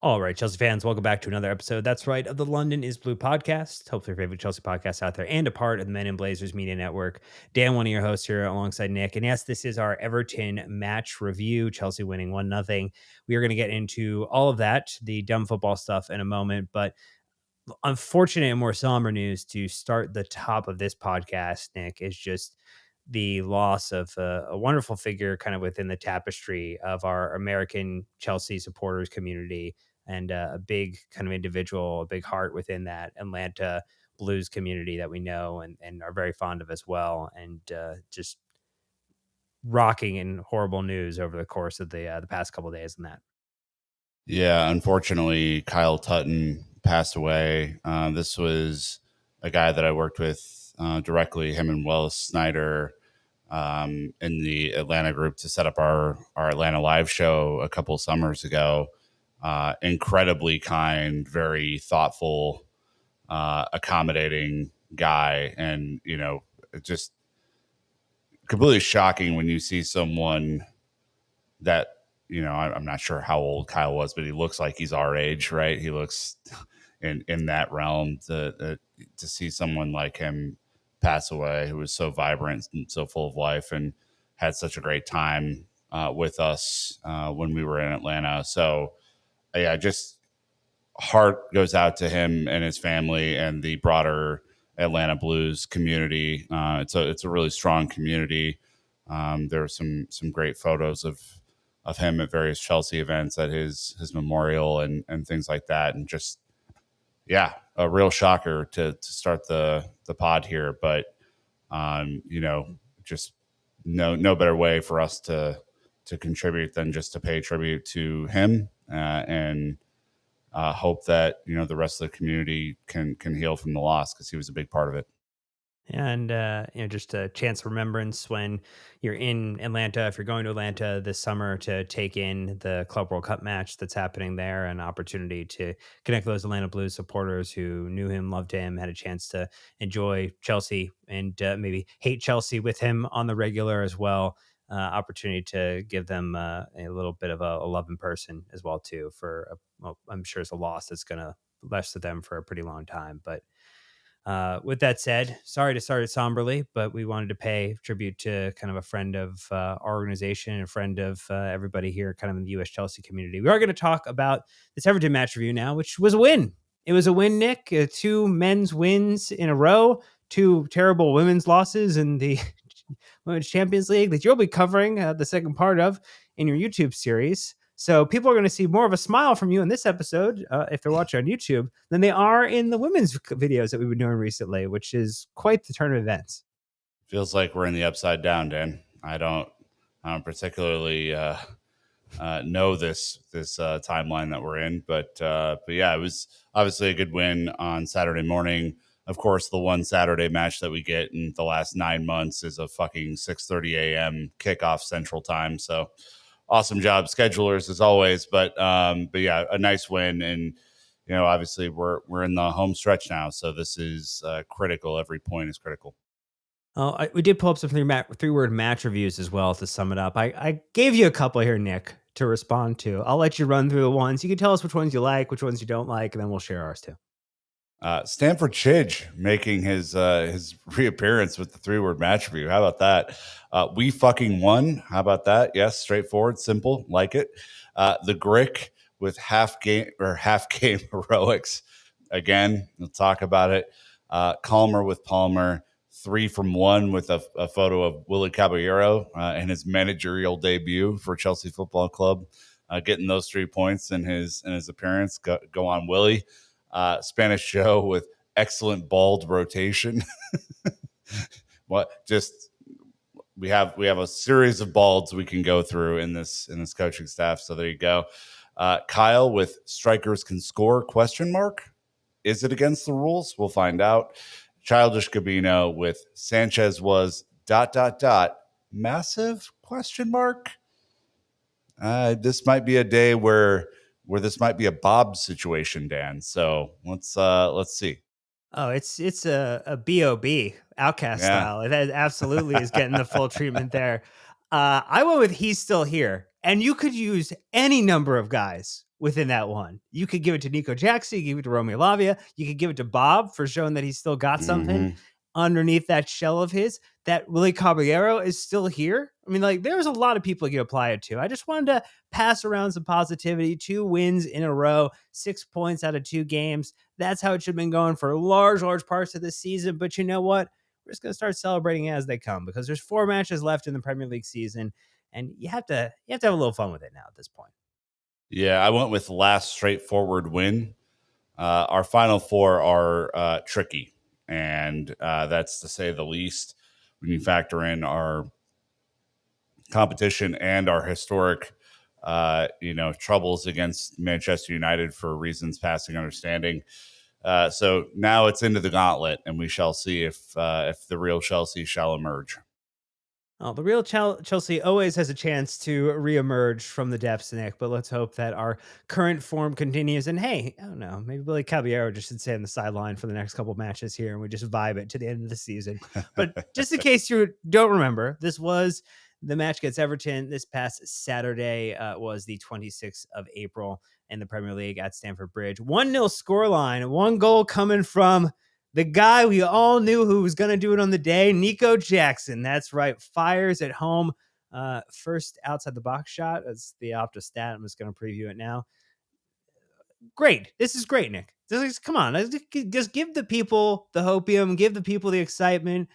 All right, Chelsea fans, welcome back to another episode. That's right, of the London is Blue podcast. Hopefully, your favorite Chelsea podcast out there and a part of the Men in Blazers Media Network. Dan, one of your hosts here alongside Nick. And yes, this is our Everton match review. Chelsea winning 1-0. We are going to get into all of that, the dumb football stuff in a moment. But unfortunate and more somber news to start the top of this podcast, Nick, is just the loss of a wonderful figure kind of within the tapestry of our American Chelsea supporters community and a big kind of individual, a big heart within that Atlanta Blues community that we know and are very fond of as well. And just rocking and horrible news over the course of the past couple of days in that. Yeah, unfortunately, Kyle Tutton passed away. This was a guy that I worked with directly, him and Wells Snyder, in the Atlanta group to set up our Atlanta live show a couple summers ago. Incredibly kind, very thoughtful, accommodating guy. And, just completely shocking when you see someone that I'm not sure how old Kyle was, but he looks like he's our age, right? He looks in that realm. To see someone like him pass away, who was so vibrant and so full of life, and had such a great time with us when we were in Atlanta. So yeah, just heart goes out to him and his family and the broader Atlanta Blues community. It's a really strong community. There were some great photos of him at various Chelsea events at his memorial and things like that. And just, yeah, a real shocker to start the pod here. But, just no better way for us to contribute than just to pay tribute to him and hope that, the rest of the community can heal from the loss, because he was a big part of it. And just a chance of remembrance when you're in Atlanta, if you're going to Atlanta this summer to take in the Club World Cup match that's happening there, an opportunity to connect with those Atlanta Blues supporters who knew him, loved him, had a chance to enjoy Chelsea and maybe hate Chelsea with him on the regular as well. Opportunity to give them a little bit of a love in person as well too. I'm sure it's a loss that's going to last with them for a pretty long time, but. With that said, sorry to start it somberly, but we wanted to pay tribute to kind of a friend of our organization and a friend of everybody here, kind of in the U.S. Chelsea community. We are going to talk about this Everton match review now, which was a win. It was a win, Nick. 2 men's wins in a row, 2 terrible women's losses in the Women's Champions League that you'll be covering the second part of in your YouTube series. So people are going to see more of a smile from you in this episode, if they're watching on YouTube, than they are in the women's videos that we've been doing recently, which is quite the turn of events. Feels like we're in the upside down, Dan. I don't particularly know this timeline that we're in, but yeah, it was obviously a good win on Saturday morning. Of course, the one Saturday match that we get in the last 9 months is a fucking 6:30 a.m. kickoff Central Time. So awesome job, schedulers, as always. But yeah, a nice win, and obviously we're in the home stretch now, so this is critical. Every point is critical. We did pull up some 3-word match reviews as well to sum it up. I gave you a couple here, Nick, to respond to. I'll let you run through the ones. You can tell us which ones you like, which ones you don't like, and then we'll share ours too. Stanford Chidge making his reappearance with the 3-word match review. How about that? We fucking won. How about that? Yes, straightforward, simple, like it. The Grick with half game heroics. Again, we'll talk about it. Calmer with Palmer. 3 from 1 with a photo of Willie Caballero and his managerial debut for Chelsea Football Club. Getting those 3 points in his appearance. Go on, Willie. Spanish Joe with excellent bald rotation. We have a series of balds we can go through in this coaching staff. So there you go. Kyle with strikers can score ? Is it against the rules? We'll find out. Childish Gabino with Sanchez was ... massive ? This might be a day where this might be a Bob situation, Dan. So let's see. Oh, it's a B.O.B. Outcast style. It absolutely is getting the full treatment there. I went with he's still here. And you could use any number of guys within that one. You could give it to Nico Jackson, you could give it to Romeo Lavia, you could give it to Bob for showing that he's still got something Hmm. underneath that shell of his. That Willie Caballero is still here. I mean, like, there's a lot of people you can apply it to. I just wanted to pass around some positivity. 2 wins in a row, 6 points out of 2 games. That's how it should have been going for large parts of this season. But you know what? We're just going to start celebrating as they come because there's 4 matches left in the Premier League season, and you have to have a little fun with it now at this point. Yeah, I went with last straightforward win. Our final four are tricky, and that's to say the least. When you factor in our competition and our historic, troubles against Manchester United for reasons passing understanding. So now it's into the gauntlet, and we shall see if the real Chelsea shall emerge. The real Chelsea always has a chance to reemerge from the depths, Nick. But let's hope that our current form continues. And hey, I don't know, maybe Billy Caballero just should stay on the sideline for the next couple matches here, and we just vibe it to the end of the season. But just in case you don't remember, this was the match against Everton this past Saturday. Was the 26th of April in the Premier League at Stamford Bridge. 1-0 scoreline, 1 goal coming from the guy we all knew who was going to do it on the day, Nico Jackson. That's right. Fires at home. First outside the box shot. That's the Opta stat. I'm just going to preview it now. Great. This is great, Nick. Come on. Just give the people the hopium, give the people the excitement,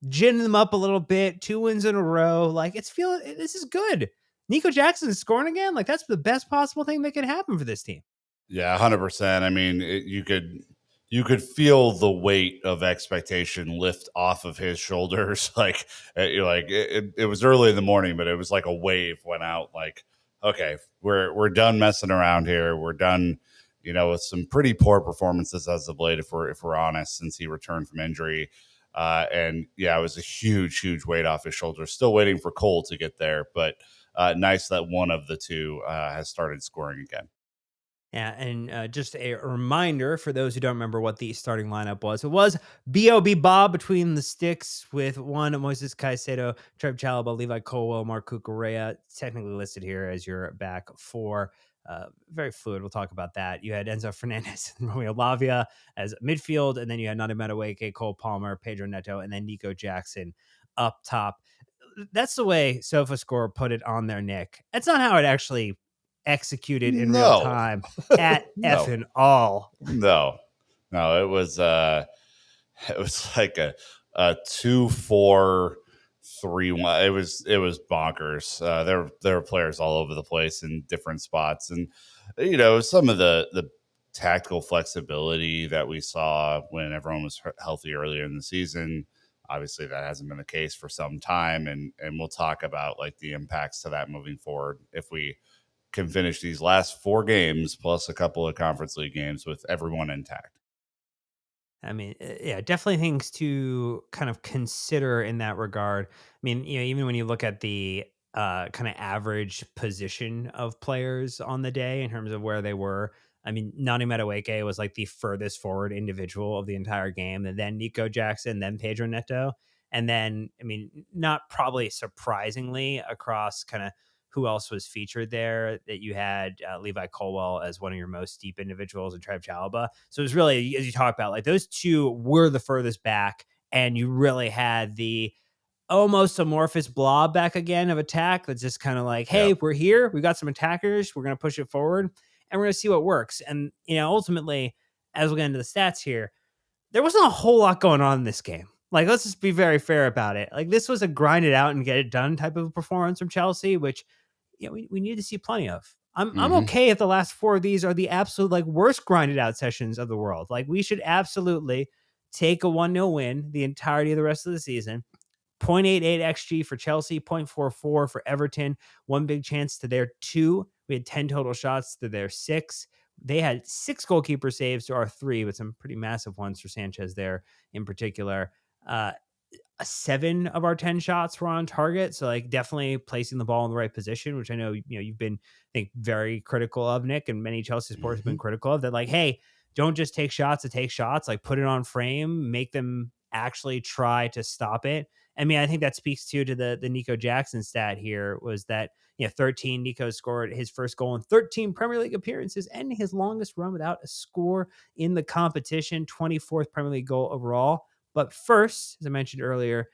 gin them up a little bit. 2 wins in a row. Like, this is good. Nico Jackson is scoring again. Like, that's the best possible thing that can happen for this team. Yeah, 100%. I mean, you could feel the weight of expectation lift off of his shoulders. Like, it was early in the morning, but it was like a wave went out. Like, okay, we're done messing around here. We're done, with some pretty poor performances as of late, if we're honest, since he returned from injury. And yeah, it was a huge weight off his shoulders. Still waiting for Cole to get there, but nice that one of the two has started scoring again. Yeah, and just a reminder for those who don't remember what the starting lineup was. It was B.O.B. Bob between the sticks with one Moises Caicedo, Treb Chalobah, Levi Colwell, Marc Cucurella, technically listed here as your back four. Very fluid. We'll talk about that. You had Enzo Fernandez and Romeo Lavia as midfield, and then you had Nani Madueke, Cole Palmer, Pedro Neto, and then Nico Jackson up top. That's the way SofaScore put it on their Nick. That's not how it actually executed in real No, time at no, effing all. no, no. It was like a 2-4-3-1. It was bonkers. There were players all over the place in different spots, and some of the tactical flexibility that we saw when everyone was healthy earlier in the season. Obviously, that hasn't been the case for some time, and we'll talk about like the impacts to that moving forward if we can finish these last 4 games plus a couple of conference league games with everyone intact. I mean, yeah, definitely things to kind of consider in that regard. I mean, even when you look at the kind of average position of players on the day in terms of where they were. I mean, Nani Madueke was like the furthest forward individual of the entire game, and then Nico Jackson, then Pedro Neto, and then I mean, not probably surprisingly across kind of who else was featured there, that you had Levi Colwell as one of your most deep individuals and Trev Chalobah. So it was really, as you talk about, like those two were the furthest back, and you really had the almost amorphous blob back again of attack that's just kind of like, hey, Yep. we're here. We've got some attackers. We're going to push it forward and we're going to see what works. And, ultimately, as we'll get into the stats here, there wasn't a whole lot going on in this game. Like, let's just be very fair about it. Like, this was a grind it out and get it done type of performance from Chelsea, which we need to see plenty of. I'm Hmm. okay if the last four of these are the absolute like worst grinded out sessions of the world. Like, we should absolutely take a 1-0 win the entirety of the rest of the season. 0.88 xG for Chelsea, 0.44 for Everton, one big chance to their two. We had 10 total shots to their six. They had 6 goalkeeper saves to our three, with some pretty massive ones for Sanchez there in particular. Uh, 7 of our 10 shots were on target. So like definitely placing the ball in the right position, which I know, you've been, I think, very critical of, Nick, and many Chelsea supporters have been Hmm. critical of that. Like, hey, don't just take shots to take shots, like put it on frame, make them actually try to stop it. I mean, I think that speaks to the Nico Jackson stat here was that, 13. Nico scored his first goal in 13 Premier League appearances and his longest run without a score in the competition, 24th Premier League goal overall. But first, as I mentioned earlier,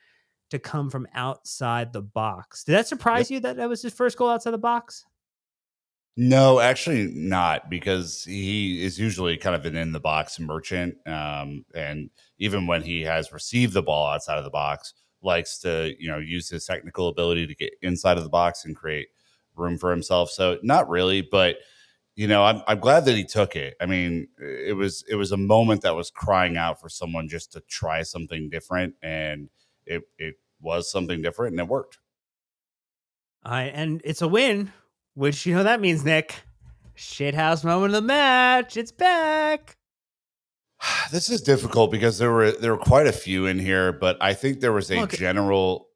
to come from outside the box. Did that surprise Yep. you that that was his first goal outside the box? No, actually not, because he is usually kind of an in the box merchant. And even when he has received the ball outside of the box, likes to, use his technical ability to get inside of the box and create room for himself. So not really, but I'm glad that he took it. I mean, it was a moment that was crying out for someone just to try something different, and it was something different, and it worked. And it's a win, which that means, Nick. Shithouse moment of the match. It's back. This is difficult because there were quite a few in here, but I think there was a Look, general.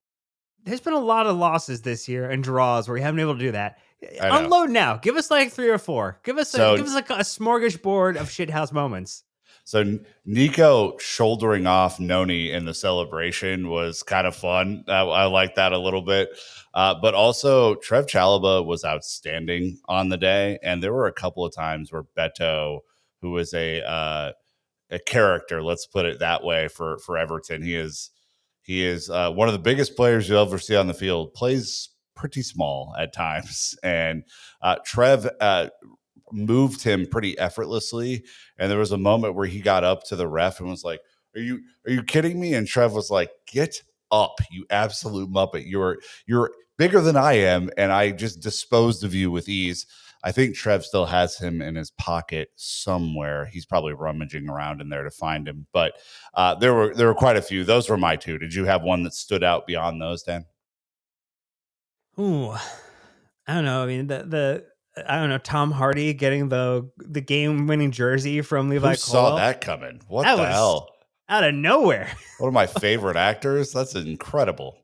there's been a lot of losses this year and draws where we haven't been able to do that. I know. Unload now. Give us like 3 or 4. Give So us like a smorgasbord of shithouse moments. so Nico shouldering off Noni in the celebration was kind of fun. I like that a little bit. But also Trev Chalobah was outstanding on the day, and there were a couple of times where Beto, who was a character, let's put it that way, for Everton. He is one of the biggest players you'll ever see on the field. Plays pretty small at times, and Trev moved him pretty effortlessly. And there was a moment where he got up to the ref and was like, "Are you kidding me?" And Trev was like, "Get up, you absolute muppet! You're bigger than I am, and I just disposed of you with ease." I think Trev still has him in his pocket somewhere. He's probably rummaging around in there to find him. But there were quite a few. Those were my two. Did you have one that stood out beyond those, Dan? Ooh, I don't know. I mean, the I don't know, Tom Hardy getting the game winning jersey from Who Levi saw Colwell. that coming? What That the was hell? out of nowhere. One of my favorite actors. That's incredible.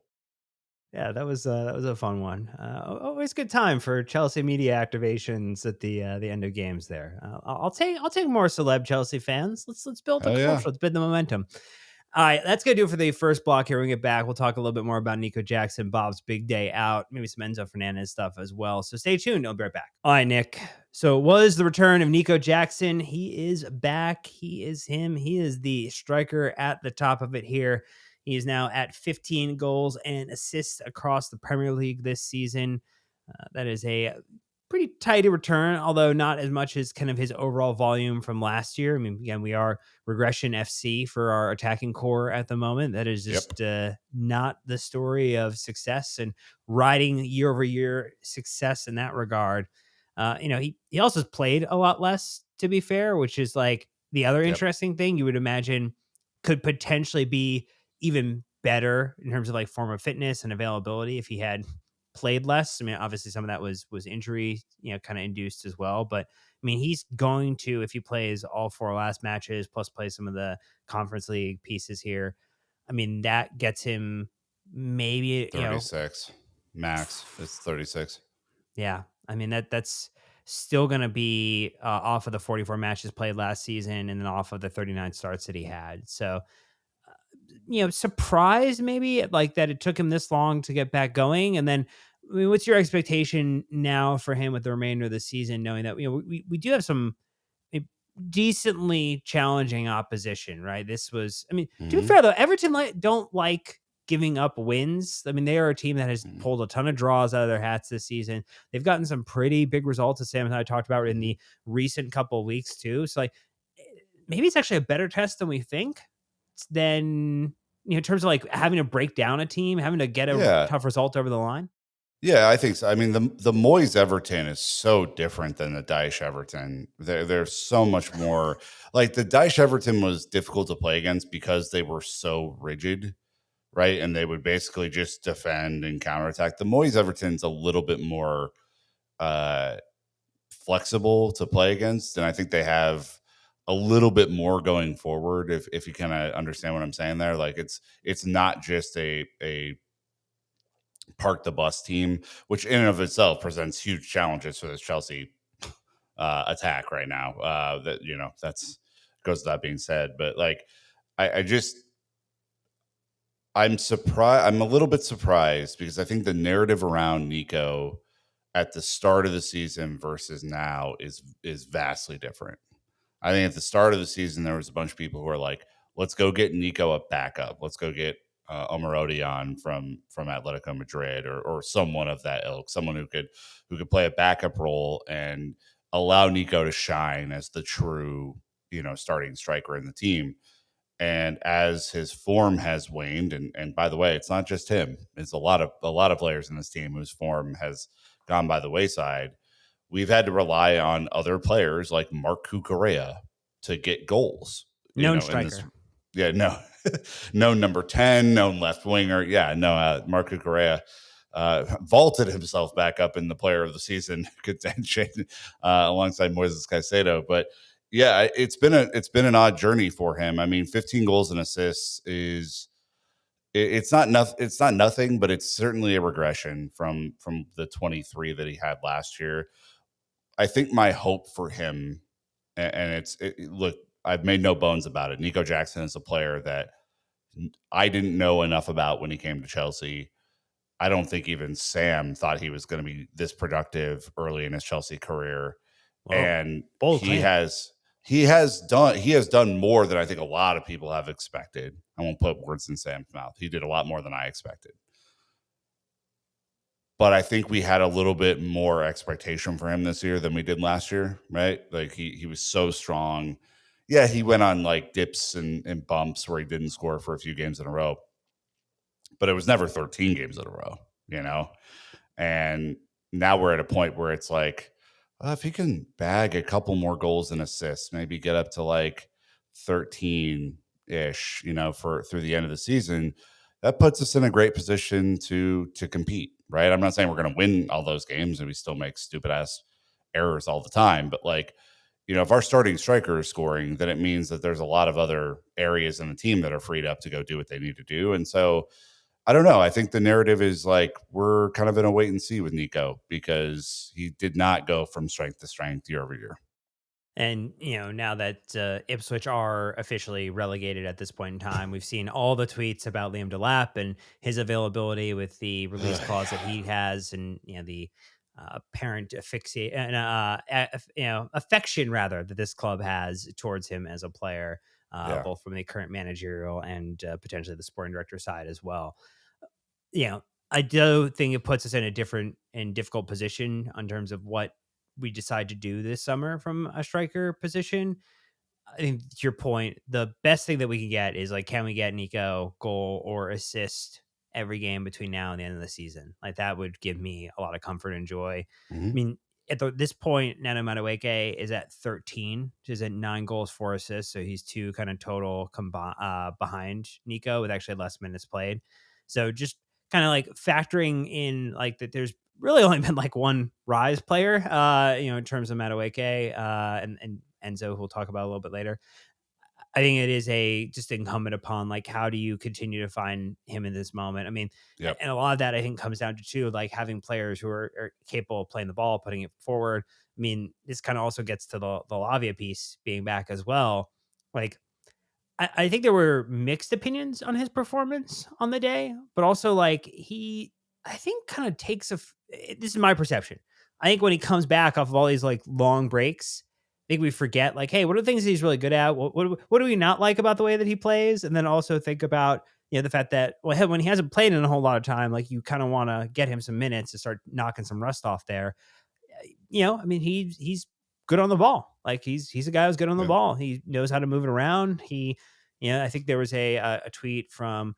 Yeah, that was a fun one. Always good time for Chelsea media activations at the end of games. There, I'll take more celeb Chelsea fans. Let's build the Hell yeah. culture. Let's build the momentum. All right, that's gonna do it for the first block. Here, when we get back, we'll talk a little bit more about Nico Jackson, Bob's big day out, maybe some Enzo Fernandez stuff as well. So stay tuned. I'll be right back. All right, Nick. So it was the return of Nico Jackson. He is back. He is him. He is the striker at the top of it here. He is now at 15 goals and assists across the Premier League this season. That is a pretty tidy return, although not as much as kind of his overall volume from last year. I mean, again, we are regression FC for our attacking core at the moment. That is Yep. just not the story of success and riding year over year success in that regard. He also has played a lot less, to be fair, which is like the other Yep. interesting thing you would imagine could potentially be even better in terms of like form of fitness and availability if he had played less. I mean, obviously some of that was injury, kind of induced as well. But I mean, he's going to, if he plays all 4 last matches plus play some of the conference league pieces here, I mean, that gets him maybe, 36 max. It's 36. yeah. I mean, that's still going to be off of the 44 matches played last season and then off of the 39 starts that he had. So surprised maybe like that it took him this long to get back going. And then, I mean, what's your expectation now for him with the remainder of the season, knowing that we do have some eh, decently challenging opposition, right? This was, I mean, to be Hmm. fair though, Everton don't like giving up wins. I mean, they are a team that has Hmm. pulled a ton of draws out of their hats this season. They've gotten some pretty big results, as Sam and I talked about in Hmm. the recent couple of weeks too. So like, eh, maybe it's actually a better test than we think. Than in terms of like having to break down a team, having to get a Yeah. tough result over the line. Yeah, I think so. I mean, the Moyes Everton is so different than the Dyche Everton. They're so much more like the Dyche Everton was difficult to play against because they were so rigid, right? And they would basically just defend and counterattack. The Moyes Everton's a little bit more uh, flexible to play against, and I think they have a little bit more going forward. If you kind of understand what I'm saying there, like it's not just a park the bus team, which in and of itself presents huge challenges for this Chelsea attack right now. That's goes to that being said, but like I just I'm surprised. I'm a little bit surprised because I think the narrative around Nico at the start of the season versus now is vastly different. I think at the start of the season there was a bunch of people who were like, "Let's go get Nico a backup. Let's go get Omarodion from Atletico Madrid or someone of that ilk, someone who could play a backup role and allow Nico to shine as the true starting striker in the team." And as his form has waned, and by the way, it's not just him; it's a lot of players in this team whose form has gone by the wayside. We've had to rely on other players like Mark Cucurella to get goals. Known In this, striker. yeah, no, no number 10, no left winger, yeah, no, Mark Cucurella vaulted himself back up in the Player of the Season contention alongside Moises Caicedo, but yeah, it's been an odd journey for him. I mean, 15 goals and assists it's not nothing, but it's certainly a regression from the 23 that he had last year. I think my hope for him, and look, I've made no bones about it. Nico Jackson is a player that I didn't know enough about when he came to Chelsea. I don't think even Sam thought he was going to be this productive early in his Chelsea career, Whoa, and bold claim. he has done more than I think a lot of people have expected. I won't put words in Sam's mouth. He did a lot more than I expected. But I think we had a little bit more expectation for him this year than we did last year, right? Like he was so strong. Yeah, he went on like dips and bumps where he didn't score for a few games in a row, but it was never 13 games in a row, you know? And now we're at a point where it's like, if he can bag a couple more goals and assists, maybe get up to like 13 ish, for through the end of the season, that puts us in a great position to compete, right? I'm not saying we're going to win all those games and we still make stupid ass errors all the time, but like, if our starting striker is scoring, then it means that there's a lot of other areas in the team that are freed up to go do what they need to do. And so I don't know. I think the narrative is like we're kind of in a wait and see with Nico because he did not go from strength to strength year over year. And now that Ipswich are officially relegated at this point in time, we've seen all the tweets about Liam Delap and his availability with the release clause that he has, and the apparent asphyxia and affection rather that this club has towards him as a player, Yeah. both from the current managerial and potentially the sporting director side as well. I do think it puts us in a different and difficult position in terms of what we decide to do this summer from a striker position. I think to your point, the best thing that we can get is like, can we get Nico goal or assist every game between now and the end of the season? Like that would give me a lot of comfort and joy. I Mhm. mean, this point, Nana Madueke is at 13, which is at 9 goals, 4 assists. So he's two kind of total behind Nico with actually less minutes played. So just kind of like factoring in like that there's really only been like one rise player, in terms of Madueke, and Enzo, who we'll talk about a little bit later. I think it is just incumbent upon like how do you continue to find him in this moment. I mean, Yep. and a lot of that I think comes down to too like having players who are capable of playing the ball, putting it forward. I mean, this kind of also gets to the Lavia piece being back as well. Like I think there were mixed opinions on his performance on the day, but also like I think kind of takes this is my perception. I think when he comes back off of all these like long breaks, I think we forget like, hey, what are the things he's really good at? What do we not like about the way that he plays? And then also think about the fact that when he hasn't played in a whole lot of time, like you kind of want to get him some minutes to start knocking some rust off there. I mean, he's good on the ball. Like he's a guy who's good on the Yep. ball. He knows how to move it around. I think there was a tweet from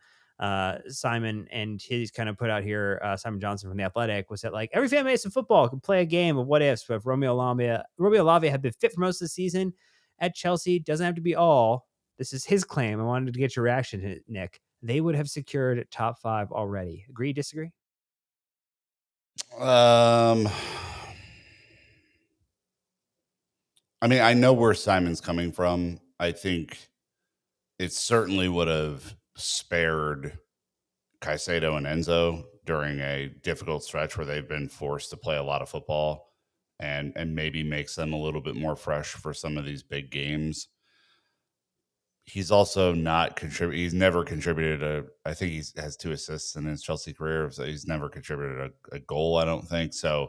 Simon, and he's kind of put out here, Simon Johnson from the Athletic, was that like every fan base in football can play a game of what ifs. But if Romeo Lavia had been fit for most of the season at Chelsea, doesn't have to be all. This is his claim. I wanted to get your reaction to it, Nick. They would have secured top 5 already. Agree? Disagree? Um, I mean, I know where Simon's coming from. I think it certainly would have spared Caicedo and Enzo during a difficult stretch where they've been forced to play a lot of football and maybe makes them a little bit more fresh for some of these big games. He's also not contribute. He's never contributed I think he has 2 assists in his Chelsea career, so he's never contributed a goal. I don't think so.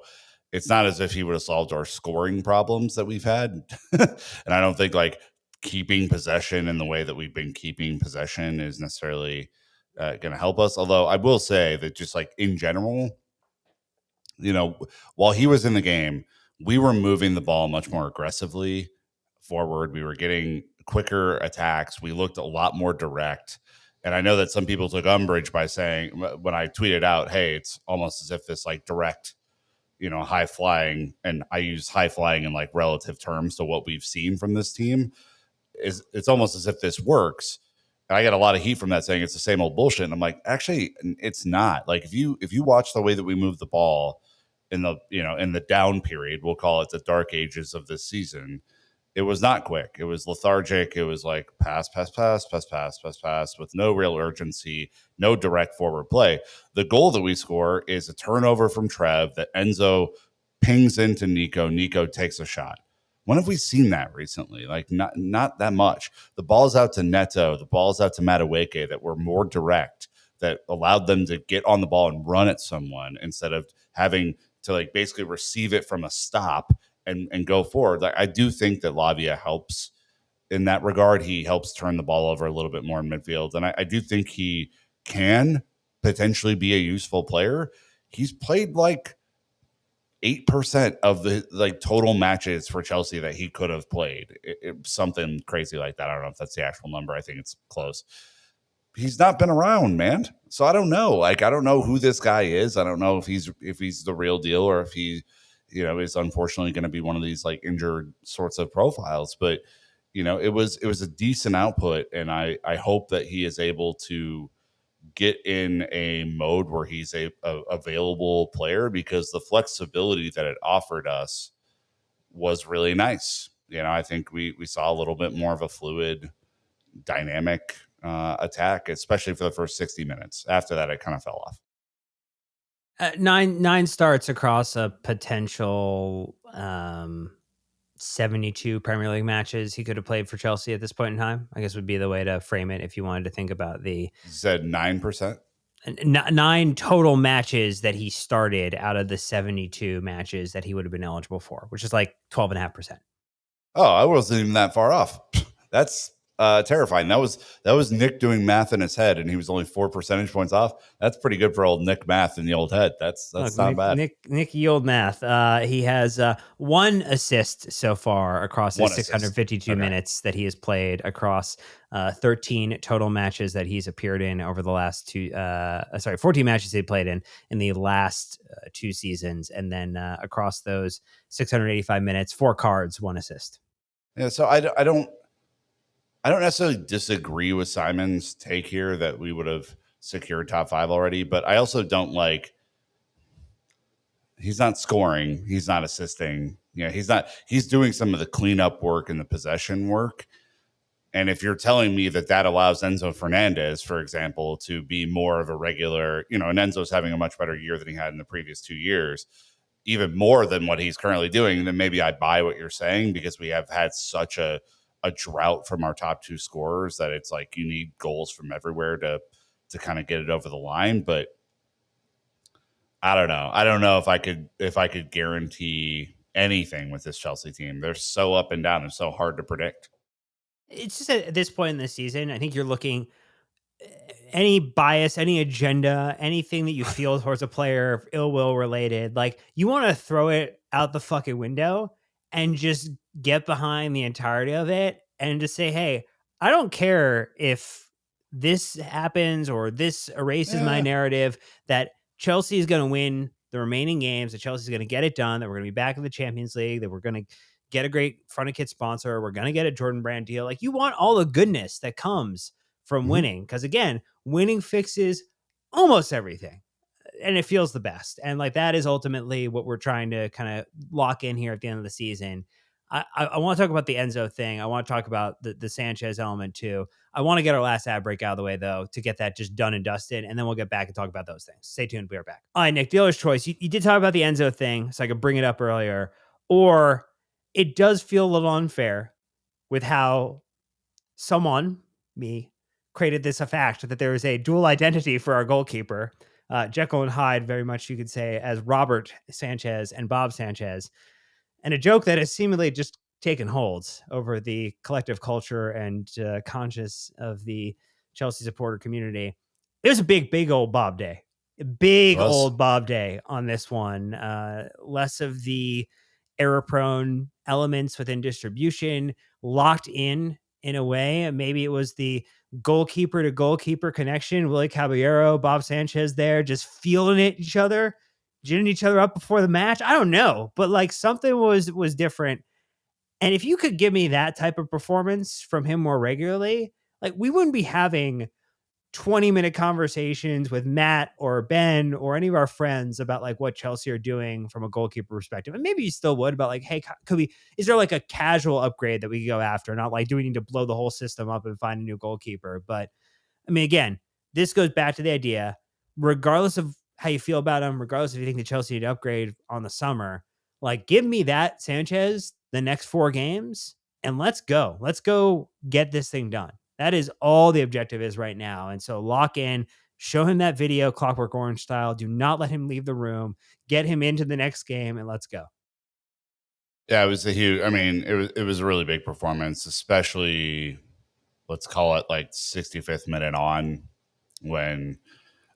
it's not as if he would have solved our scoring problems that we've had. And I don't think like keeping possession in the way that we've been keeping possession is necessarily going to help us. Although I will say that just like in general, you know, while he was in the game, we were moving the ball much more aggressively forward. We were getting quicker attacks. We looked a lot more direct. And I know that some people took umbrage by saying, when I tweeted out, hey, it's almost as if this like direct, high flying, and I use high flying in like relative terms to what we've seen from this team, is it's almost as if this works. And I got a lot of heat from that saying it's the same old bullshit. And I'm like, actually, it's not. Like if you watch the way that we move the ball in the down period, we'll call it the dark ages of this season, it was not quick. It was lethargic. It was like pass, pass, pass, pass, pass, pass, pass, with no real urgency, no direct forward play. The goal that we score is a turnover from Trev that Enzo pings into Nico. Nico takes a shot. When have we seen that recently? Like not that much. The ball's out to Neto. The ball's out to Madueke that were more direct, that allowed them to get on the ball and run at someone instead of having to like basically receive it from a stop and go forward. Like I do think that Lavia helps in that regard. He helps turn the ball over a little bit more in midfield, and I do think he can potentially be a useful player. He's played like 8% of the like total matches for Chelsea that he could have played. Something crazy like that. I don't know if that's the actual number. I think it's close. He's not been around, man. So I don't know. Like I don't know who this guy is. I don't know if he's the real deal, or if he, is unfortunately going to be one of these like injured sorts of profiles. But it was a decent output, and I hope that he is able to get in a mode where he's a available player, because the flexibility that it offered us was really nice. I think we saw a little bit more of a fluid, dynamic attack, especially for the first 60 minutes. After that, it kind of fell off. Nine starts across a potential 72 Premier League matches he could have played for Chelsea at this point in time, I guess would be the way to frame it if you wanted to think about the You said 9%. nine total matches that he started out of the 72 matches that he would have been eligible for, which is like 12.5%. Oh, I wasn't even that far off. That's terrifying. That was Nick doing math in his head, and he was only 4 percentage points off. That's pretty good for old Nick math in the old head. That's Look, not bad. Nick Yield math. He has one assist so far across his One assist. 652 minutes that he has played across 13 total matches that he's appeared in over the last 14 matches he played in the last 2 seasons, and then across those 685 minutes, 4 cards, 1 assist. Yeah, so I don't necessarily disagree with Simon's take here that we would have secured top 5 already, but I also don't like. He's not scoring. He's not assisting. He's doing some of the cleanup work and the possession work. And if you're telling me that allows Enzo Fernandez, for example, to be more of a regular, and Enzo's having a much better year than he had in the previous 2 years, even more than what he's currently doing, then maybe I buy what you're saying, because we have had such a drought from our top 2 scorers that it's like you need goals from everywhere to kind of get it over the line. But I don't know. I don't know if I could guarantee anything with this Chelsea team. They're so up and down. They're so hard to predict. It's just at this point in the season, I think you're looking any bias, any agenda, anything that you feel towards a player, ill will related, like you want to throw it out the fucking window and just get behind the entirety of it and just say, hey, I don't care if this happens or this erases my Yeah. narrative, that Chelsea is going to win the remaining games, that Chelsea is going to get it done, that we're going to be back in the Champions League, that we're going to get a great front of kit sponsor, we're going to get a Jordan Brand deal. Like you want all the goodness that comes from winning, because again, winning fixes almost everything, and it feels the best. And like that is ultimately what we're trying to kind of lock in here at the end of the season. I want to talk about the Enzo thing. I want to talk about the Sanchez element too. I want to get our last ad break out of the way though, to get that just done and dusted, and then we'll get back and talk about those things. Stay tuned. We'll be right back. All right, Nick, dealer's choice. You did talk about the Enzo thing, so I could bring it up earlier, or it does feel a little unfair with how me, created this a fact that there is a dual identity for our goalkeeper. Jekyll and Hyde, very much you could say, as Robert Sanchez and Bob Sanchez, and a joke that has seemingly just taken hold over the collective culture and conscious of the Chelsea supporter community. It was a big old Bob day. A It big was. old Bob day on this one. Less of the error prone elements within distribution, locked in a way. Maybe it was the goalkeeper to goalkeeper connection. Willie Caballero, Bob Sanchez there, just feeling it each other, ginning each other up before the match. I don't know, but like something was different. And if you could give me that type of performance from him more regularly, like we wouldn't be having 20-minute conversations with Matt or Ben or any of our friends about like what Chelsea are doing from a goalkeeper perspective. And maybe you still would about like, hey, could we, is there like a casual upgrade that we could go after? Not like, do we need to blow the whole system up and find a new goalkeeper? But I mean, again, this goes back to the idea, regardless of how you feel about him, regardless if you think the Chelsea need to upgrade on the summer, like give me that Sanchez the next 4 games and let's go. Let's go get this thing done. That is all the objective is right now. And so lock in, show him that video, Clockwork Orange style. Do not let him leave the room. Get him into the next game and let's go. Yeah, it was a huge. I mean, it was a really big performance, especially let's call it like 65th minute on when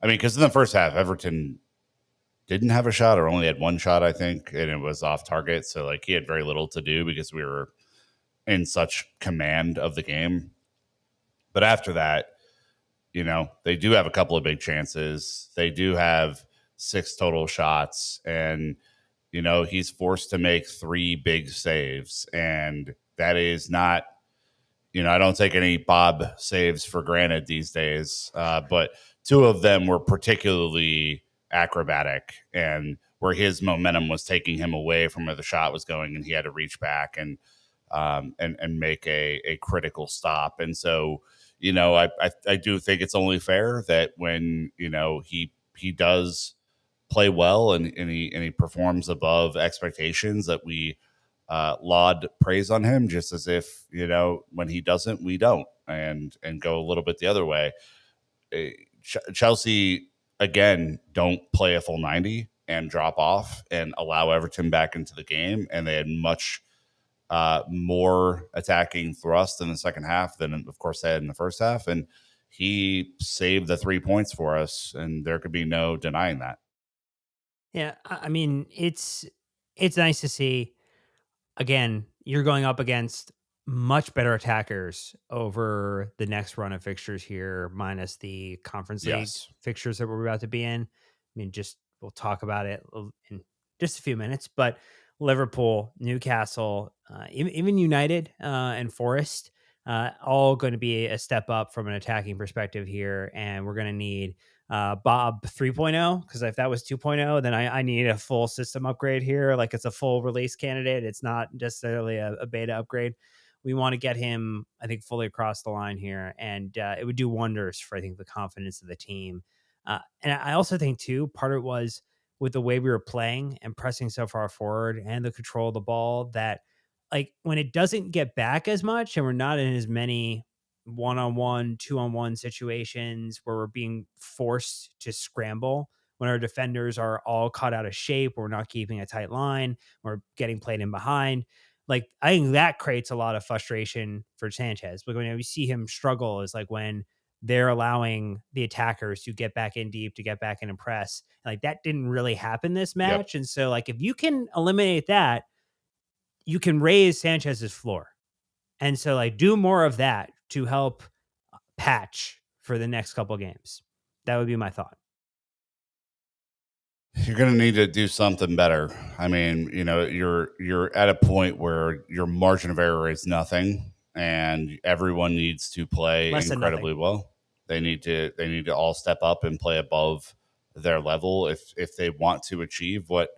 I mean, because in the first half, Everton didn't have a shot or only had one shot, I think, and it was off target. So like he had very little to do because we were in such command of the game. But after that, they do have a couple of big chances. They do have 6 total shots, and he's forced to make 3 big saves, and that is not. I don't take any Bob saves for granted these days, but 2 of them were particularly acrobatic and where his momentum was taking him away from where the shot was going, and he had to reach back and make a critical stop. And so, I do think it's only fair that when he does play well and he performs above expectations that we laud praise on him, just as if when he doesn't, we don't, and go a little bit the other way. Chelsea again don't play a full 90 and drop off and allow Everton back into the game, and they had much more attacking thrust in the second half than of course they had in the first half, and he saved the 3 points for us, and there could be no denying that. Yeah, I mean, it's nice to see. Again, you're going up against much better attackers over the next run of fixtures here, minus the Conference League Yes. fixtures that we're about to be in. I mean, just we'll talk about it in just a few minutes, but Liverpool, Newcastle, even United and Forest, all going to be a step up from an attacking perspective here. And we're going to need Bob 3.0, because if that was 2.0, then I need a full system upgrade here. Like it's a full release candidate. It's not necessarily a beta upgrade. We want to get him, I think, fully across the line here, and it would do wonders for I think the confidence of the team. And I also think too, part of it was with the way we were playing and pressing so far forward and the control of the ball that like when it doesn't get back as much and we're not in as many one-on-one, two-on-one situations where we're being forced to scramble, when our defenders are all caught out of shape, we're not keeping a tight line, we're getting played in behind. Like I think that creates a lot of frustration for Sanchez. But when we see him struggle is like when they're allowing the attackers to get back in deep, to get back in and press. Like that didn't really happen this Yep. match. And so like if you can eliminate that, you can raise Sanchez's floor. And so like do more of that to help patch for the next couple games. That would be my thought. You're going to need to do something better. I mean, you're at a point where your margin of error is nothing, and everyone needs to play Less than nothing. incredibly well. They need to all step up and play above their level if they want to achieve what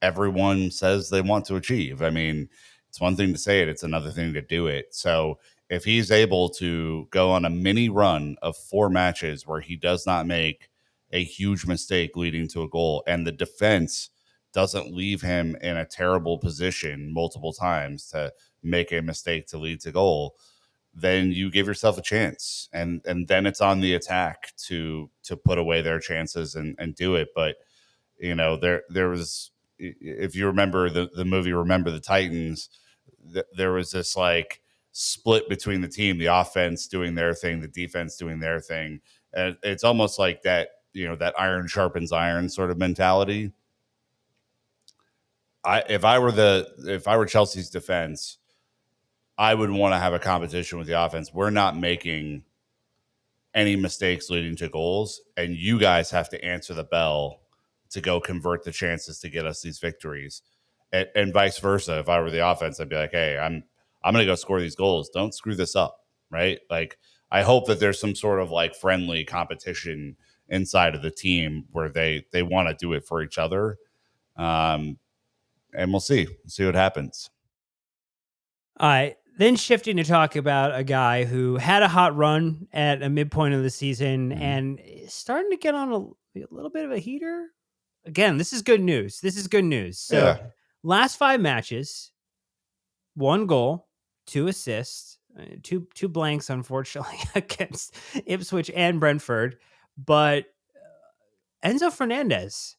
everyone says they want to achieve. I mean, it's one thing to say it, it's another thing to do it. So if he's able to go on a mini run of 4 matches where he does not make a huge mistake leading to a goal, and the defense doesn't leave him in a terrible position multiple times to make a mistake to lead to goal, then you give yourself a chance, and then it's on the attack to put away their chances and do it. But there was, if you remember the movie Remember the Titans, there was this like split between the team, the offense doing their thing, the defense doing their thing, and it's almost like that, that iron sharpens iron sort of mentality. If I were Chelsea's defense, I would want to have a competition with the offense. We're not making any mistakes leading to goals, and you guys have to answer the bell to go convert the chances to get us these victories, and vice versa. If I were the offense, I'd be like, hey, I'm going to go score these goals. Don't screw this up, right? Like, I hope that there's some sort of like friendly competition inside of the team where they want to do it for each other. Um, and we'll see what happens. All right. Then shifting to talk about a guy who had a hot run at a midpoint of the season Mhm. and is starting to get on a little bit of a heater. Again, this is good news. This is good news. So, Yeah. last 5 matches, 1 goal, 2 assists, two blanks, unfortunately, against Ipswich and Brentford. But Enzo Fernandez,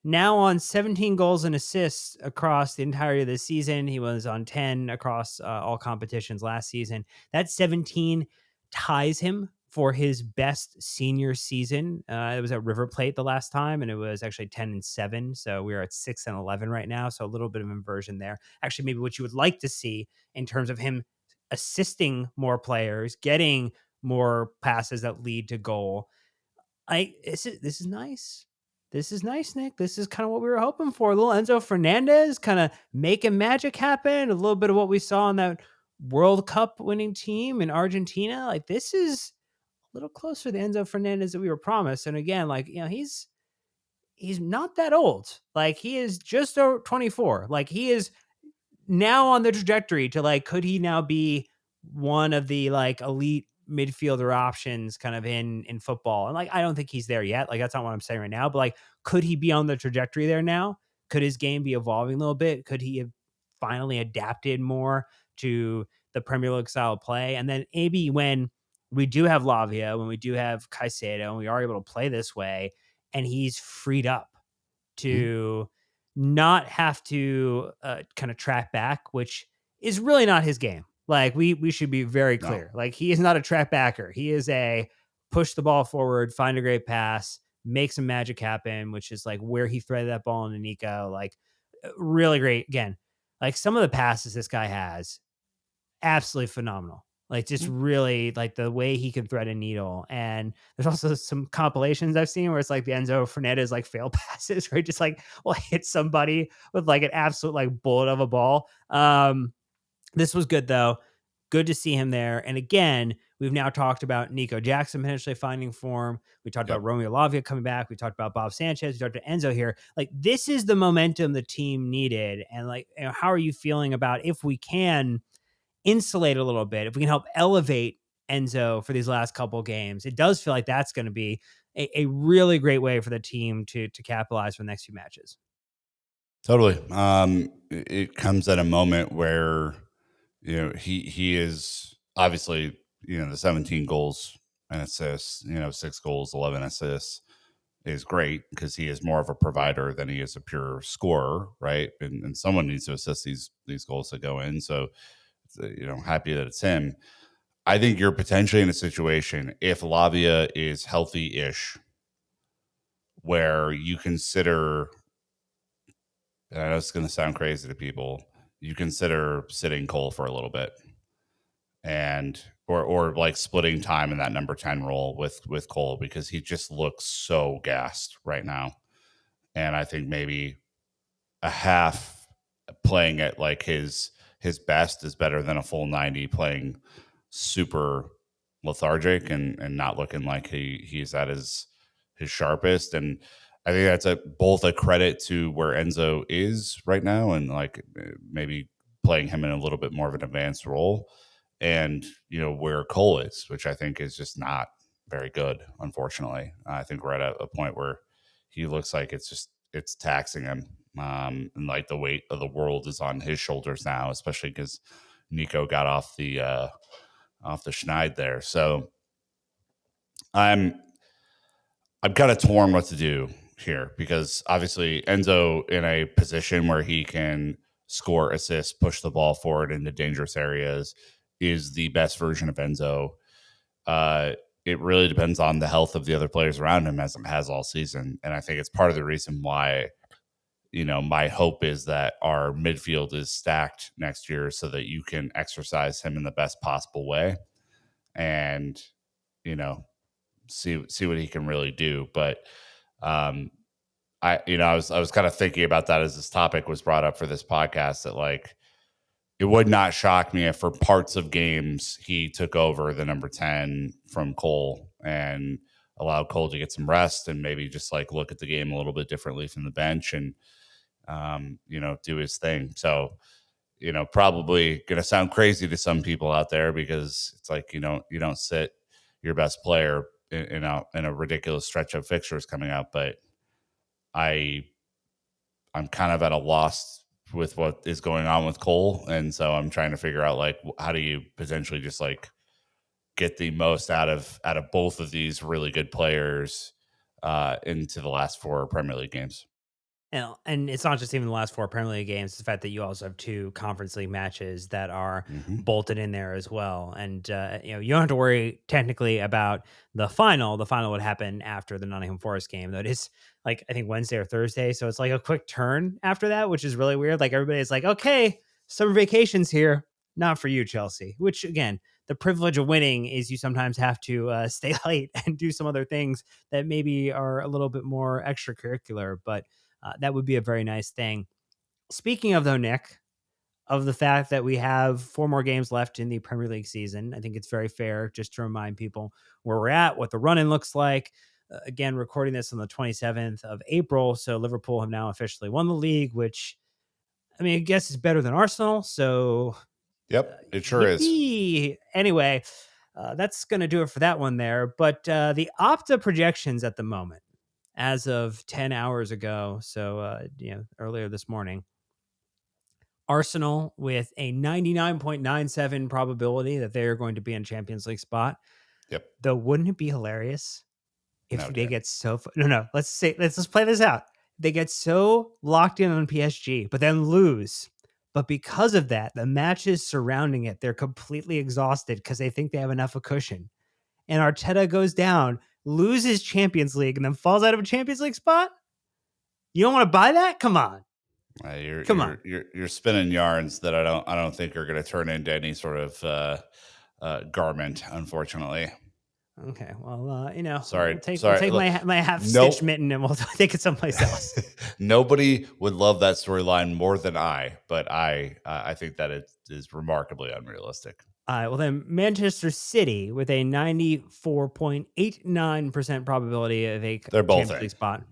now on 17 goals and assists across the entirety of the season. He was on 10 across all competitions last season. That 17 ties him for his best senior season. It was at River Plate the last time, and it was actually 10-7. So we are at 6-11 right now. So a little bit of inversion there. Actually, maybe what you would like to see in terms of him assisting more players, getting more passes that lead to goal. This is nice. This is nice, Nick. This is kind of what we were hoping for. A little Enzo Fernandez kind of making magic happen. A little bit of what we saw in that World Cup winning team in Argentina. Like, this is a little closer to the Enzo Fernandez that we were promised. And again, like, he's not that old. Like, he is just over 24. Like, he is now on the trajectory to, like, could he now be one of the like elite midfielder options kind of in football? And like, I don't think he's there yet. Like, that's not what I'm saying right now, but like, could he be on the trajectory there now? Could his game be evolving a little bit? Could he have finally adapted more to the Premier League style of play? And then maybe when we do have Lavia, when we do have Caicedo, and we are able to play this way, and he's freed up Mhm. to not have to kind of track back, which is really not his game. Like, we should be very No. clear. Like, he is not a track backer. He is a push the ball forward, find a great pass, make some magic happen, which is like where he threaded that ball into Nico. Like, really great. Again, like some of the passes this guy has, absolutely phenomenal. Like, just Mhm. really like the way he can thread a needle. And there's also some compilations I've seen where it's like the Enzo Fernandez like fail passes, where he just like will hit somebody with like an absolute like bullet of a ball. This was good though. Good to see him there. And again, we've now talked about Nico Jackson potentially finding form. We talked about Yep. Romeo Lavia coming back. We talked about Bob Sanchez. We talked about Enzo here. Like, this is the momentum the team needed. And like, how are you feeling about if we can insulate a little bit, if we can help elevate Enzo for these last couple games? It does feel like that's going to be a really great way for the team to capitalize for the next few matches. Totally. It comes at a moment where he is obviously, the 17 goals and assists, 6 goals, 11 assists is great because he is more of a provider than he is a pure scorer, right? And someone needs to assist these goals that go in. So happy that it's him. I think you're potentially in a situation, if Lavia is healthy-ish, where you consider, and I know it's going to sound crazy to people, you consider sitting Cole for a little bit, and or like splitting time in that number 10 role with Cole, because he just looks so gassed right now. And I think maybe a half playing at like his best is better than a full 90 playing super lethargic and not looking like he's at his sharpest. And I think that's both a credit to where Enzo is right now, and like maybe playing him in a little bit more of an advanced role, and where Cole is, which I think is just not very good, unfortunately. I think we're at a point where he looks like it's taxing him, and like the weight of the world is on his shoulders now, especially because Nico got off off the schneid there. So I'm I'm kind of torn what to do here because obviously Enzo in a position where he can score, assist, push the ball forward into dangerous areas is the best version of Enzo. Uh, it really depends on the health of the other players around him, as it has all season, and I think it's part of the reason why my hope is that our midfield is stacked next year so that you can exercise him in the best possible way and you know see what he can really do. But um, I was kind of thinking about that as this topic was brought up for this podcast that like it would not shock me if for parts of games he took over the number 10 from Cole and allowed Cole to get some rest and maybe just like look at the game a little bit differently from the bench and do his thing. So, probably going to sound crazy to some people out there because it's like you don't sit your best player in a ridiculous stretch of fixtures coming out, but I I'm kind of at a loss with what is going on with Cole, and so I'm trying to figure out like how do you potentially just like get the most out of both of these really good players into the last four Premier League games. And it's not just even the last four Premier League games. It's the fact that you also have two Conference League matches that are Hmm. bolted in there as well. And you don't have to worry technically about the final. The final would happen after the Nottingham Forest game, though it is like I think Wednesday or Thursday. So it's like a quick turn after that, which is really weird. Like everybody's like, okay, summer vacations here. Not for you, Chelsea. Which again, the privilege of winning is you sometimes have to stay late and do some other things that maybe are a little bit more extracurricular, but that would be a very nice thing. Speaking of, though, Nick, of the fact that we have four more games left in the Premier League season, I think it's very fair just to remind people where we're at, what the run in looks like. Again, recording this on the 27th of April. So Liverpool have now officially won the league, which, I mean, I guess is better than Arsenal. So Yep, it sure is. yippee. Anyway, that's going to do it for that one there. But the Opta projections at the moment, as of 10 hours ago, so earlier this morning, Arsenal with a 99.97 probability that they are going to be in Champions League spot. Yep, Though wouldn't it be hilarious if no they doubt. get no, let's play this out. They get so locked in on PSG, but then lose. But because of that, the matches surrounding it, they're completely exhausted because they think they have enough of cushion. And Arteta goes down, loses Champions League, and then falls out of a Champions League spot. You don't want to buy that? Come on. You're Come on. you're you're you're spinning yarns that I don't think are going to turn into any sort of garment, unfortunately. Okay. Well, Sorry, we'll sorry. take my half stitch Nope. mitten and we'll take it someplace else. Nobody would love that storyline more than I, but I think that it is remarkably unrealistic. All right. Well, then Manchester City with a 94.89% probability of a They're both Champions in. League spot.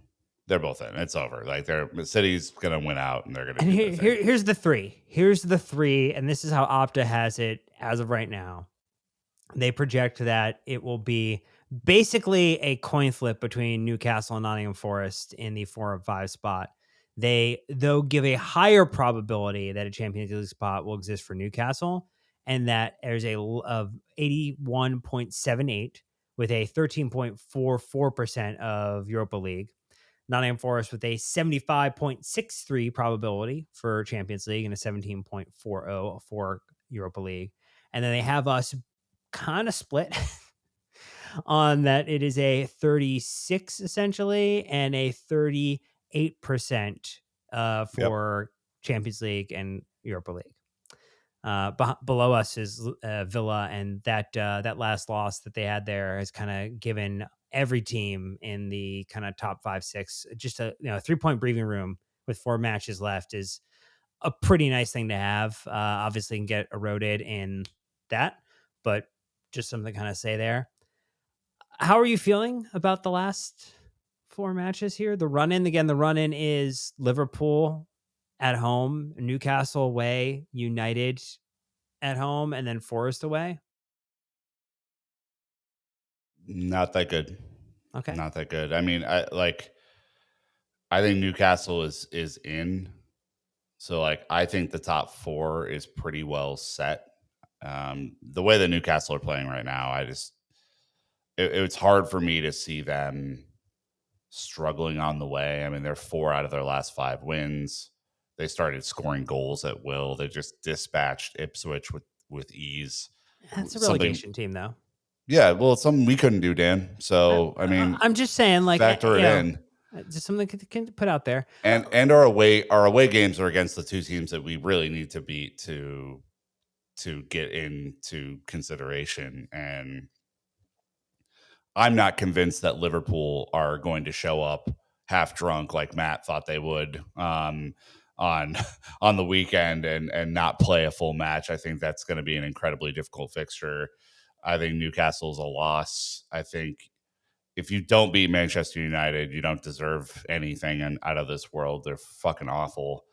They're both in. It's over. Like the City's gonna win out, and they're gonna And do their thing. here's the three. Here's the three, and this is how Opta has it as of right now. They project that it will be basically a coin flip between Newcastle and Nottingham Forest in the 4 and 5 spot. They, though, give a higher probability that a Champions League spot will exist for Newcastle, and that there's of 81.78 with a 13.44% of Europa League. Nottingham Forest with a 75.63 probability for Champions League and a 17.40 for Europa League. And then they have us kind of split on that. It is a 36 essentially and a 38% Yep. for Champions League and Europa League. Below us is Villa, and that last loss that they had there has kind of given every team in the kind of top 5, 6 just a 3 point breathing room with 4 matches left is a pretty nice thing to have. Obviously, can get eroded in that, but just something to kind of say there. How are you feeling about the last 4 matches here? The run in again. The run in is Liverpool at home, Newcastle away, United at home, and then Forest away. Not that good. Okay. Not that good. I mean, I think Newcastle is in. So like I think the top four is pretty well set. The way that Newcastle are playing right now, it's hard for me to see them struggling on the way. I mean, they're 4 out of their last 5 wins. They started scoring goals at will. They just dispatched Ipswich with ease. That's a Something, relegation team, though. yeah. Well, it's something we couldn't do, Dan. So I mean, I'm just saying, like, factor it in. just something can put out there. And our away games are against the two teams that we really need to beat to get into consideration. And I'm not convinced that Liverpool are going to show up half drunk like Matt thought they would on on the weekend and not play a full match. I think that's going to be an incredibly difficult fixture. I think Newcastle's a loss. I think if you don't beat Manchester United, you don't deserve anything out of this world. They're fucking awful.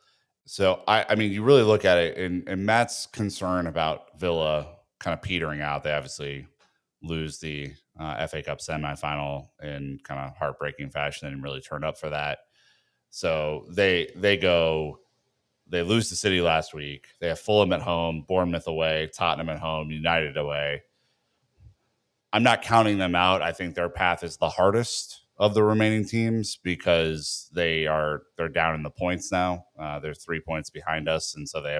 So I mean, you really look at it, and Matt's concern about Villa kind of petering out. They obviously lose the FA Cup semifinal in kind of heartbreaking fashion. They didn't really turn up for that. So they lose to City last week. They have Fulham at home, Bournemouth away, Tottenham at home, United away. I'm not counting them out. I think their path is the hardest of the remaining teams because they're down in the points now. They're 3 points behind us, and so they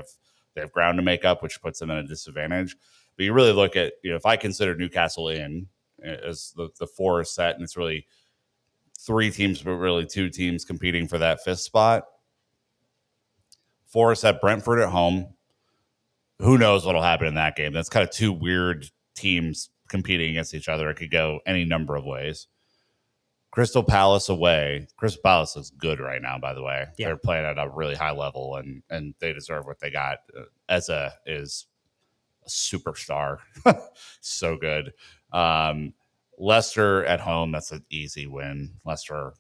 have ground to make up, which puts them in a disadvantage. But you really look at, if I consider Newcastle in as the four is set, and it's really 3 teams, but really 2 teams competing for that 5th spot. Forest at Brentford at home. Who knows what'll happen in that game? That's kind of 2 weird teams competing against each other. It could go any number of ways. Crystal Palace away. Crystal Palace is good right now, by the way. Yeah. They're playing at a really high level, and they deserve what they got. Eza is a superstar. So good. Leicester at home, that's an easy win. Leicester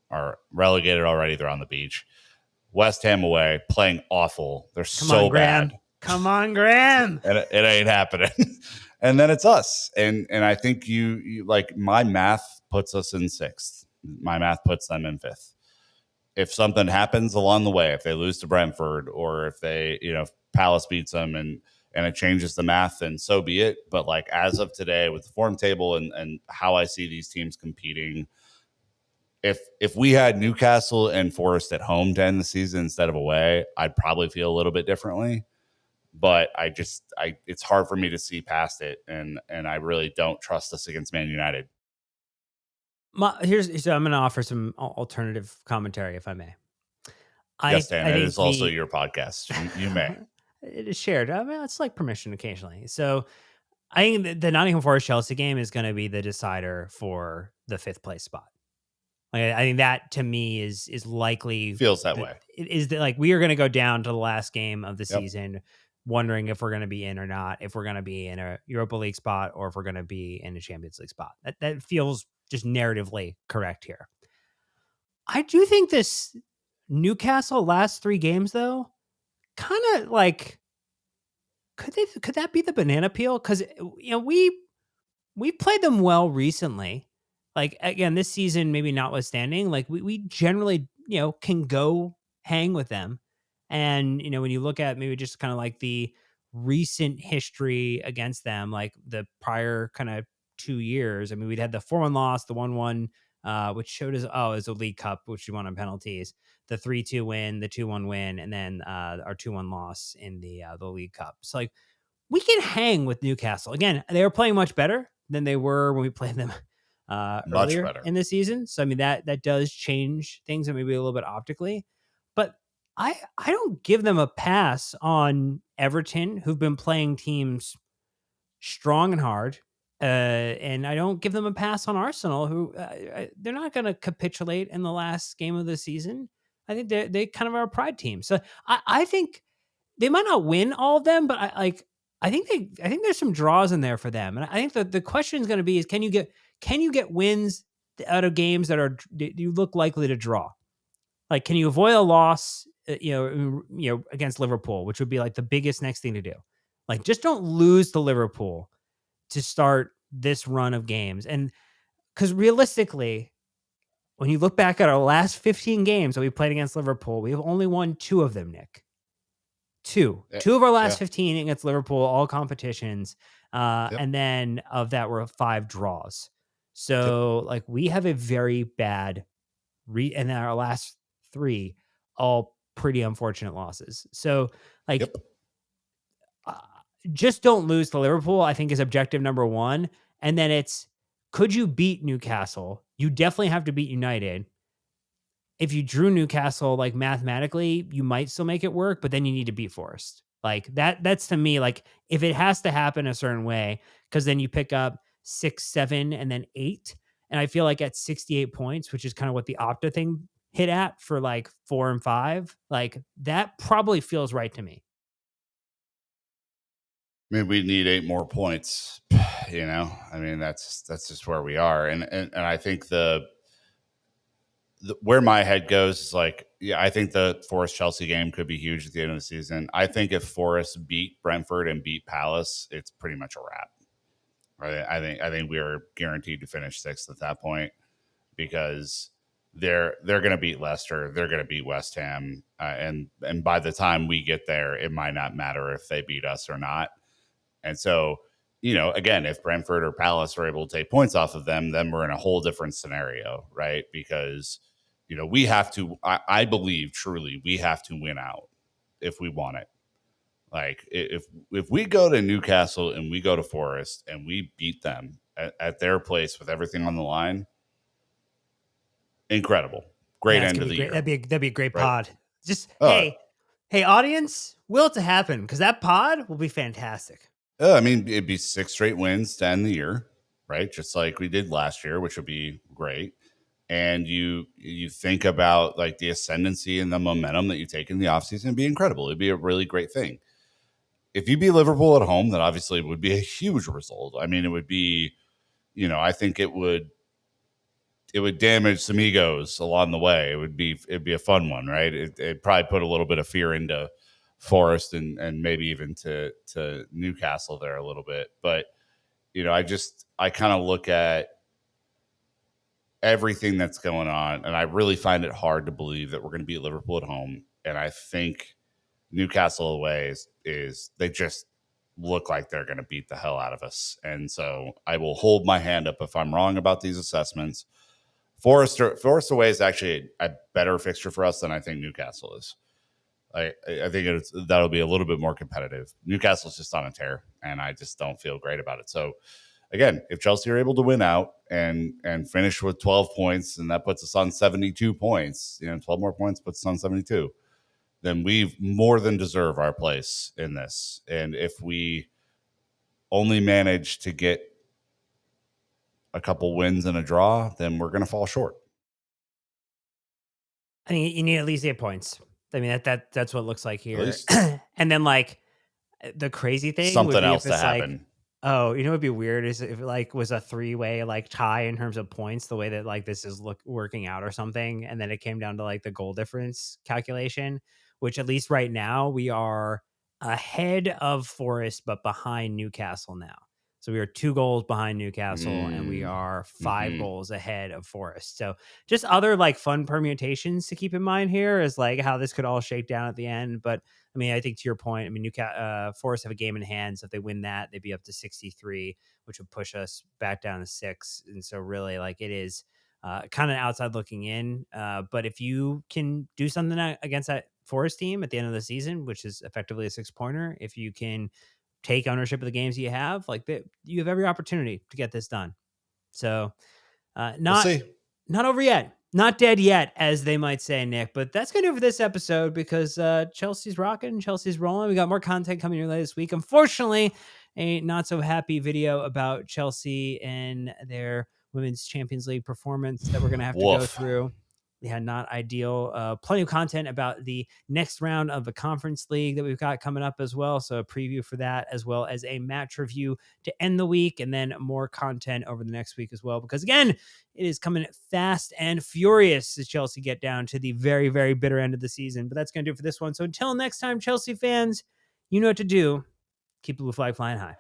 are relegated already. They're on the beach. West Ham away, playing awful. They're so bad. Come on, Graham. And it ain't happening. And then it's us. And I think you like, my math puts us in 6th. My math puts them in 5th. If something happens along the way, if they lose to Brentford, or if if Palace beats them and it changes the math, then so be it. But like, as of today, with the form table and how I see these teams competing, if we had Newcastle and Forest at home to end the season instead of away, I'd probably feel a little bit differently. But it's hard for me to see past it, and I really don't trust us against Man United. So I'm going to offer some alternative commentary, if I may. Yes, Dan, I it think is also your podcast. You may. It is shared. I mean, it's like permission occasionally. So I think the Nottingham Forest Chelsea game is going to be the decider for the 5th place spot. Like, I think that, to me, is likely. Feels that way. It is that, like, we are going to go down to the last game of the Yep. season, wondering if we're going to be in or not, if we're going to be in a Europa League spot, or if we're going to be in a Champions League spot. That feels just narratively correct here. I do think this Newcastle last 3 games, though, kind of like, could that be the banana peel? Because we played them well recently. Like, again, this season, maybe notwithstanding, like, we generally, can go hang with them. And, when you look at maybe just kind of like the recent history against them, like the prior kind of 2 years, I mean, we'd had the 4-1 loss, the 1-1, which showed us, as a League Cup, which we won on penalties, the 3-2 win, the 2-1 win, and then our 2-1 loss in the League Cup. So, like, we can hang with Newcastle. Again, they were playing much better than they were when we played them earlier better in the season. So, I mean, that does change things, and maybe a little bit optically. But I don't give them a pass on Everton, who've been playing teams strong and hard. And I don't give them a pass on Arsenal, who they're not going to capitulate in the last game of the season. I think they kind of are a pride team. So I think they might not win all of them, but I think there's some draws in there for them. And I think that the question is going to be is can you get wins out of games that you look likely to draw? Like, can you avoid a loss, against Liverpool, which would be like the biggest next thing to do? Like, just don't lose to Liverpool to start this run of games. And because realistically, when you look back at our last 15 games that we played against Liverpool, we have only won 2 of them, Nick. Two. Yeah. Two of our last Yeah. 15 against Liverpool, all competitions. Yep. And then of that were 5 draws. Yep. So, like, we have a very bad and then our last 3, all pretty unfortunate losses. So, like, Yep. uh, just don't lose to Liverpool, I think is objective number 1. And then it's, could you beat Newcastle? You definitely have to beat United. If you drew Newcastle, like, mathematically, you might still make it work, but then you need to beat Forest. Like, that's to me, like, if it has to happen a certain way, because then you pick up 6, 7, and then 8. And I feel like at 68 points, which is kind of what the Opta thing hit at for like 4 and 5, like, that probably feels right to me. I mean, we need 8 more points. I mean, that's just where we are, and I think where my head goes is like, yeah, I think the Forest Chelsea game could be huge at the end of the season. I think if Forest beat Brentford and beat Palace, it's pretty much a wrap. Right? I think we are guaranteed to finish 6th at that point because they're going to beat Leicester, they're going to beat West Ham, and by the time we get there, it might not matter if they beat us or not. And so, again, if Brentford or Palace are able to take points off of them, then we're in a whole different scenario, right? Because, we have to, I believe truly, we have to win out if we want it. Like if we go to Newcastle and we go to Forest and we beat them at their place with everything on the line, incredible, great Yeah, it's end gonna of be the great. year, That'd be a great right? pod. Just, Uh, hey, audience, will it to happen? Because that pod will be fantastic. I mean, it'd be 6 straight wins to end the year, right? Just like we did last year, which would be great. And you think about like the ascendancy and the momentum that you take in the offseason, it'd be incredible. It'd be a really great thing. If you beat Liverpool at home, then obviously it would be a huge result. I mean, it would be, I think it would damage some egos along the way. It'd be a fun one, right? It'd probably put a little bit of fear into Forest and maybe even to Newcastle there a little bit. But I kind of look at everything that's going on, and I really find it hard to believe that we're going to beat Liverpool at home. And I think Newcastle away is they just look like they're going to beat the hell out of us. And so I will hold my hand up if I'm wrong about these assessments. Forest away is actually a better fixture for us than I think Newcastle is. I think that'll be a little bit more competitive. Newcastle's just on a tear, and I just don't feel great about it. So again, if Chelsea are able to win out and finish with 12 points, and that puts us on 72 points, 12 more points puts us on 72, then we more than deserve our place in this. And if we only manage to get a couple wins and a draw, then we're going to fall short. I mean, you need at least 8 points. I mean, that's what it looks like At here. least And then, like, the crazy thing would something be if else to it's like, happen. oh, what'd be weird is if it, like, was a 3-way, like, tie in terms of points, the way that, like, this is working out or something, and then it came down to, like, the goal difference calculation, which at least right now we are ahead of Forest, but behind Newcastle now. So we are 2 goals behind Newcastle, and we Mm. are 5 Hmm. goals ahead of Forest. So just other, like, fun permutations to keep in mind here is, like, how this could all shake down at the end. But I mean, I think to your point, I mean, Forest have a game in hand. So if they win that, they'd be up to 63, which would push us back down to 6. And so really, like, it is kind of outside looking in. But if you can do something against that Forest team at the end of the season, which is effectively a 6-pointer, if you can take ownership of the games you have, like, you have every opportunity to get this done. So We'll not see. not over yet. Not dead yet, as they might say, Nick. But that's going to do it for this episode because Chelsea's rocking, Chelsea's rolling. We got more content coming your later this week. Unfortunately, a not so happy video about Chelsea and their Women's Champions League performance that we're going to have to go Woof. through. Yeah, not ideal. Plenty of content about the next round of the Conference League that we've got coming up as well. So a preview for that, as well as a match review to end the week, and then more content over the next week as well. Because again, it is coming fast and furious as Chelsea get down to the very, very bitter end of the season. But that's going to do it for this one. So until next time, Chelsea fans, you know what to do. Keep the blue flag flying high.